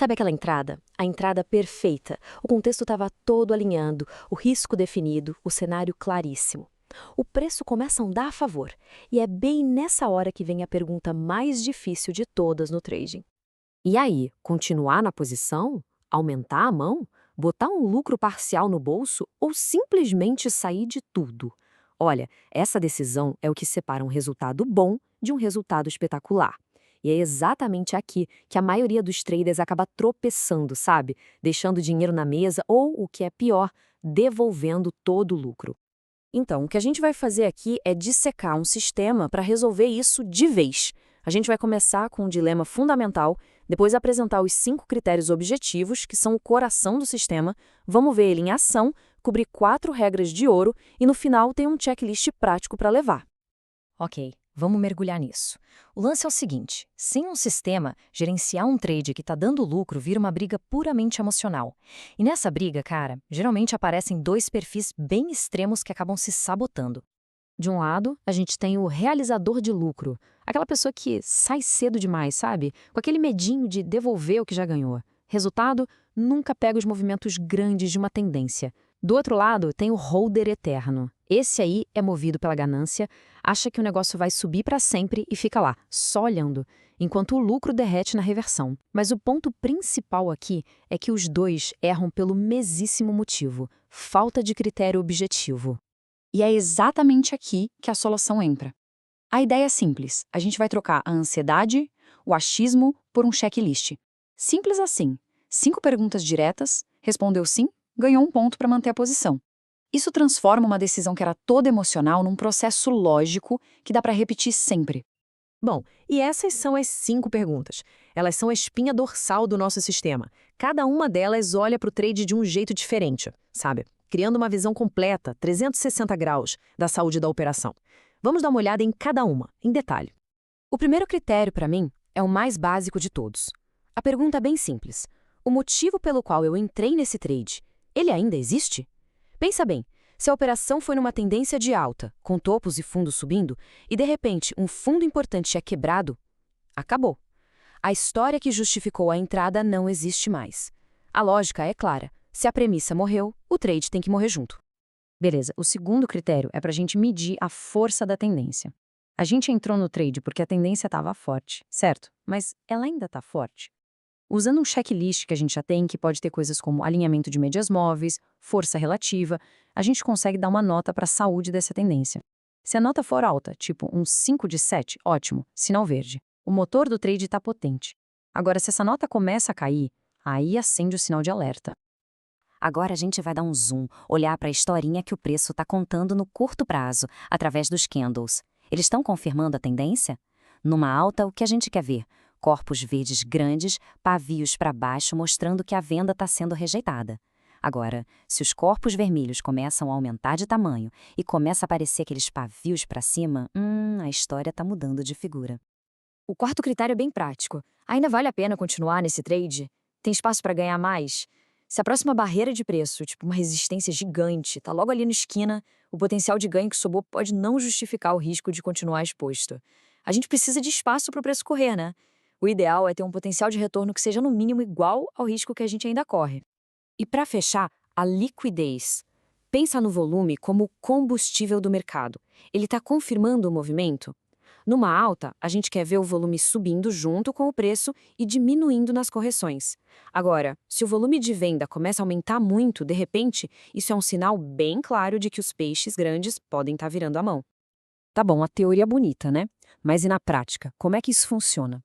Sabe aquela entrada? A entrada perfeita. O contexto estava todo alinhando, o risco definido, o cenário claríssimo. O preço começa a andar a favor, e é bem nessa hora que vem a pergunta mais difícil de todas no trading. E aí, continuar na posição? Aumentar a mão? Botar um lucro parcial no bolso ou simplesmente sair de tudo? Olha, essa decisão é o que separa um resultado bom de um resultado espetacular. E é exatamente aqui que a maioria dos traders acaba tropeçando, sabe? Deixando dinheiro na mesa ou, o que é pior, devolvendo todo o lucro. Então, o que a gente vai fazer aqui é dissecar um sistema para resolver isso de vez. A gente vai começar com um dilema fundamental, depois apresentar os 5 critérios objetivos, que são o coração do sistema, vamos ver ele em ação, cobrir 4 regras de ouro e no final tem um checklist prático para levar. Ok, vamos mergulhar nisso. O lance é o seguinte: sem um sistema, gerenciar um trade que está dando lucro vira uma briga puramente emocional. E nessa briga, cara, geralmente aparecem dois perfis bem extremos que acabam se sabotando. De um lado, a gente tem o realizador de lucro, aquela pessoa que sai cedo demais, sabe? Com aquele medinho de devolver o que já ganhou. Resultado, nunca pega os movimentos grandes de uma tendência. Do outro lado, tem o holder eterno. Esse aí é movido pela ganância, acha que o negócio vai subir para sempre e fica lá, só olhando, enquanto o lucro derrete na reversão. Mas o ponto principal aqui é que os dois erram pelo mesíssimo motivo: falta de critério objetivo. E é exatamente aqui que a solução entra. A ideia é simples: a gente vai trocar a ansiedade, o achismo, por um checklist. Simples assim. 5 perguntas diretas, respondeu sim, ganhou um ponto para manter a posição. Isso transforma uma decisão que era toda emocional num processo lógico que dá para repetir sempre. Bom, e essas são as 5 perguntas. Elas são a espinha dorsal do nosso sistema. Cada uma delas olha para o trade de um jeito diferente, sabe? Criando uma visão completa, 360 graus, da saúde da operação. Vamos dar uma olhada em cada uma, em detalhe. O primeiro critério, para mim, é o mais básico de todos. A pergunta é bem simples. O motivo pelo qual eu entrei nesse trade, ele ainda existe? Pensa bem, se a operação foi numa tendência de alta, com topos e fundos subindo, e de repente um fundo importante é quebrado, acabou. A história que justificou a entrada não existe mais. A lógica é clara. Se a premissa morreu, o trade tem que morrer junto. Beleza, o segundo critério é para a gente medir a força da tendência. A gente entrou no trade porque a tendência estava forte, certo? Mas ela ainda está forte. Usando um checklist que a gente já tem, que pode ter coisas como alinhamento de médias móveis, força relativa, a gente consegue dar uma nota para a saúde dessa tendência. Se a nota for alta, tipo um 5 de 7, ótimo, sinal verde. O motor do trade está potente. Agora, se essa nota começa a cair, aí acende o sinal de alerta. Agora a gente vai dar um zoom, olhar para a historinha que o preço está contando no curto prazo, através dos candles. Eles estão confirmando a tendência? Numa alta, o que a gente quer ver? Corpos verdes grandes, pavios para baixo, mostrando que a venda está sendo rejeitada. Agora, se os corpos vermelhos começam a aumentar de tamanho e começa a aparecer aqueles pavios para cima, a história está mudando de figura. O quarto critério é bem prático. Ainda vale a pena continuar nesse trade? Tem espaço para ganhar mais? Se a próxima barreira de preço, tipo uma resistência gigante, está logo ali na esquina, o potencial de ganho que sobrou pode não justificar o risco de continuar exposto. A gente precisa de espaço para o preço correr, né? O ideal é ter um potencial de retorno que seja no mínimo igual ao risco que a gente ainda corre. E para fechar, a liquidez. Pensa no volume como o combustível do mercado. Ele está confirmando o movimento? Numa alta, a gente quer ver o volume subindo junto com o preço e diminuindo nas correções. Agora, se o volume de venda começa a aumentar muito, de repente, isso é um sinal bem claro de que os peixes grandes podem estar virando a mão. Tá bom, a teoria é bonita, né? Mas e na prática, como é que isso funciona?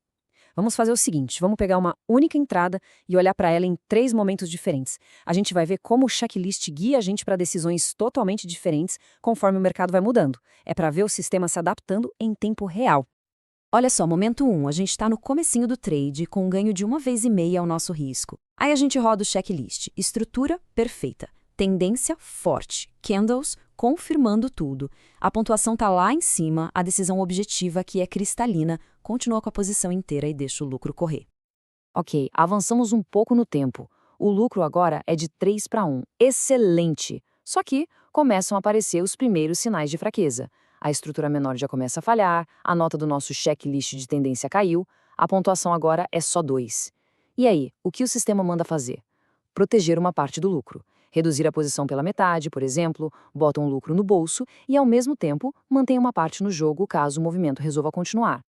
Vamos fazer o seguinte, vamos pegar uma única entrada e olhar para ela em 3 momentos diferentes. A gente vai ver como o checklist guia a gente para decisões totalmente diferentes conforme o mercado vai mudando. É para ver o sistema se adaptando em tempo real. Olha só, momento 1, a gente está no comecinho do trade com um ganho de 1,5 vezes ao nosso risco. Aí a gente roda o checklist, estrutura perfeita, tendência forte, candles confirmando tudo. A pontuação está lá em cima, a decisão objetiva, que é cristalina, continua com a posição inteira e deixa o lucro correr. Ok, avançamos um pouco no tempo. O lucro agora é de 3 para 1. Excelente! Só que começam a aparecer os primeiros sinais de fraqueza. A estrutura menor já começa a falhar, a nota do nosso checklist de tendência caiu, a pontuação agora é só 2. E aí, o que o sistema manda fazer? Proteger uma parte do lucro. Reduzir a posição pela metade, por exemplo, bota um lucro no bolso e, ao mesmo tempo, mantém uma parte no jogo caso o movimento resolva continuar.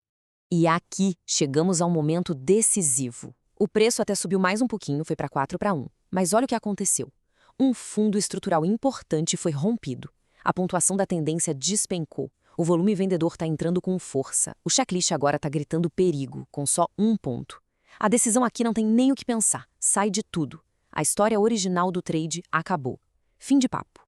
E aqui chegamos ao momento decisivo. O preço até subiu mais um pouquinho, foi para 4-1. Mas olha o que aconteceu. Um fundo estrutural importante foi rompido. A pontuação da tendência despencou. O volume vendedor está entrando com força. O checklist agora está gritando perigo, com só um ponto. A decisão aqui não tem nem o que pensar. Sai de tudo. A história original do trade acabou. Fim de papo.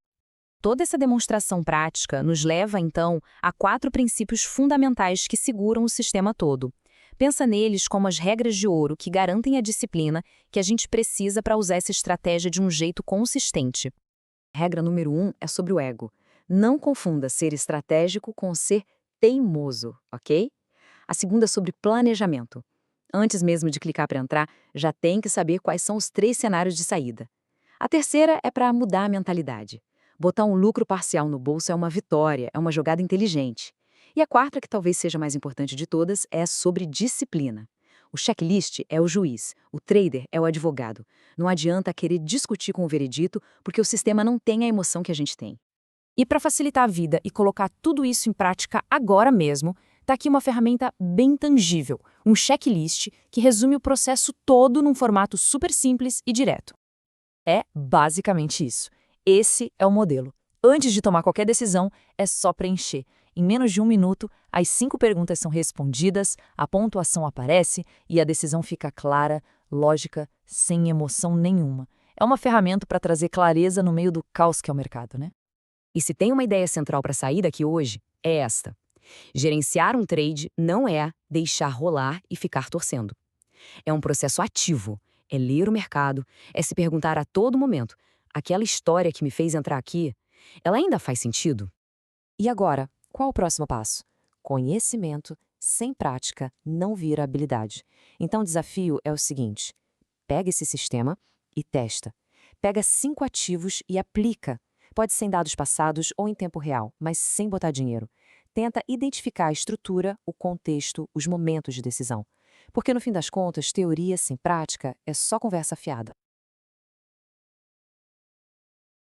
Toda essa demonstração prática nos leva, então, a 4 princípios fundamentais que seguram o sistema todo. Pensa neles como as regras de ouro que garantem a disciplina que a gente precisa para usar essa estratégia de um jeito consistente. Regra número 1 é sobre o ego. Não confunda ser estratégico com ser teimoso, ok? A segunda é sobre planejamento. Antes mesmo de clicar para entrar, já tem que saber quais são os 3 cenários de saída. A terceira é para mudar a mentalidade. Botar um lucro parcial no bolso é uma vitória, é uma jogada inteligente. E a quarta, que talvez seja a mais importante de todas, é sobre disciplina. O checklist é o juiz, o trader é o advogado. Não adianta querer discutir com o veredito, porque o sistema não tem a emoção que a gente tem. E para facilitar a vida e colocar tudo isso em prática agora mesmo, está aqui uma ferramenta bem tangível, um checklist que resume o processo todo num formato super simples e direto. É basicamente isso. Esse é o modelo. Antes de tomar qualquer decisão, é só preencher. Em menos de 1 minuto, as 5 perguntas são respondidas, a pontuação aparece e a decisão fica clara, lógica, sem emoção nenhuma. É uma ferramenta para trazer clareza no meio do caos que é o mercado, né? E se tem uma ideia central para sair daqui hoje, é esta. Gerenciar um trade não é deixar rolar e ficar torcendo. É um processo ativo, é ler o mercado, é se perguntar a todo momento, aquela história que me fez entrar aqui, ela ainda faz sentido? E agora, qual o próximo passo? Conhecimento sem prática não vira habilidade. Então o desafio é o seguinte: pega esse sistema e testa. Pega 5 ativos e aplica. Pode ser em dados passados ou em tempo real, mas sem botar dinheiro. Tenta identificar a estrutura, o contexto, os momentos de decisão. Porque no fim das contas, teoria sem prática é só conversa fiada.